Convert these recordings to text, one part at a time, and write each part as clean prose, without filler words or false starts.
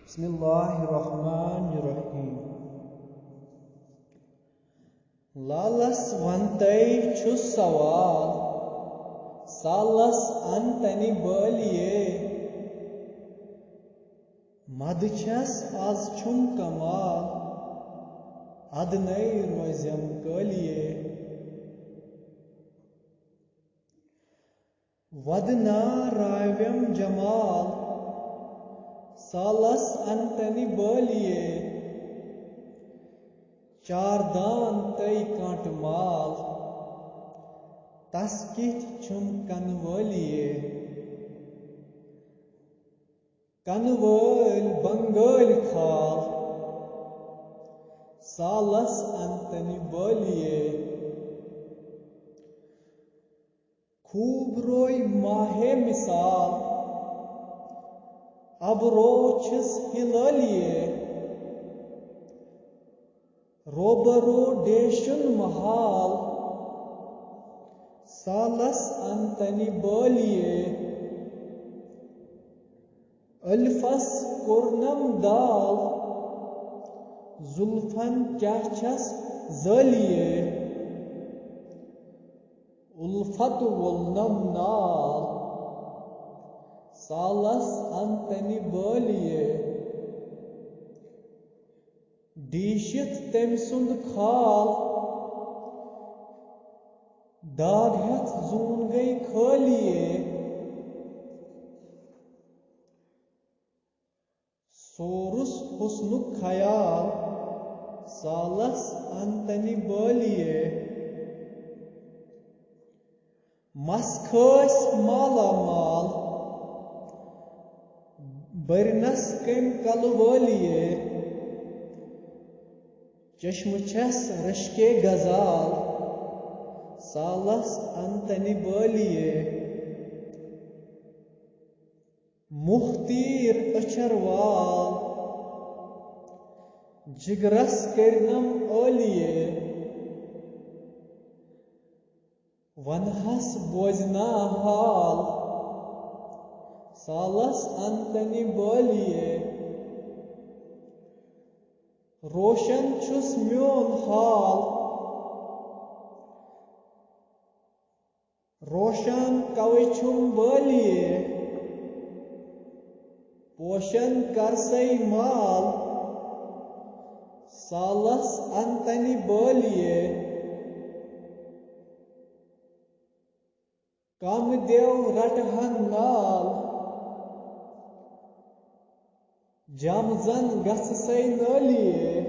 बिस्मिल्लाहिर्रहमानिर्रहीम। लालस वंतै छुस सवाल, सालस अंतनि बालिये। मद छस आज छुम कमाल, अदनै रोजम कालिये। वदना राव्यम जमाल, सालस अंतनि बालिये। चार दान तई कांट माल, तस किथ छुम कनवालिये। कनवाल बंगाल खाल, सालस अंतनि बालिये। खूब रोय माहे मिसाल, अब रो छस हिलालिये। रोबरो डेशुन महाल, सालस अंतनि बालिये। अल्फस कुर्नम दाल, जुल्फन क्या छस जालिये। उल्फत वुलनम नाल, सालस अंतनि बालिये। डीशित तेम सुंद खाल, दागहत जून गई खालिये। सोरुस हुस्नुक खयाल, सालस अंतनि बालिये। मस्खस माला माल, बरनस कम कलवालिये। चश्म छस रश्के गजाल, सालस अंतनि बालिये। मुख्तीर अछरवाल, जिगरस करनम आलिये। वनहस बोजना हाल, सालस अंतनि बालिये। रोशन छुस म्योन हाल, रोशन कवे छुम बालिये। पोशन करसई माल, सालस अंतनि बालिये। कम देव रटहन नाल, जमजन गससई नालिये।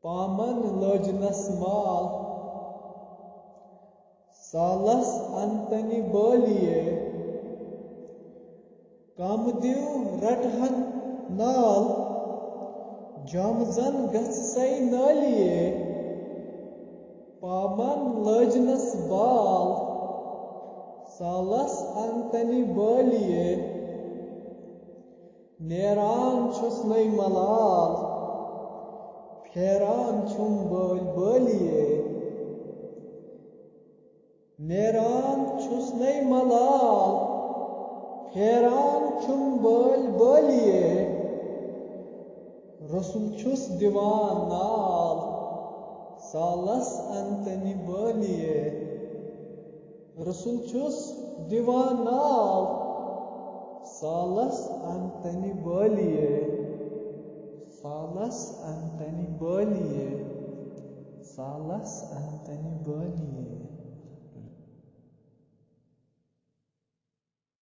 पामन लजनस माल, सालस अंतनि बालिये। कम देव रटहन नाल, जमजन गससई नालिये। पामन लजनस बाल, सालस अंतनि बालिये। नेरान छुस नई मलाल, फेरान छुम बाल बालिये। नेरान छुस नई मलाल, फेरान छुम बाल बालिये। रसूल छुस दीवान नाल, सालस अंतनि बालिये। रसूल छुस दीवान नाल, सालस अंतनि बालिये। सालस अंतनि बालिये। सालस अंतनि बालिये।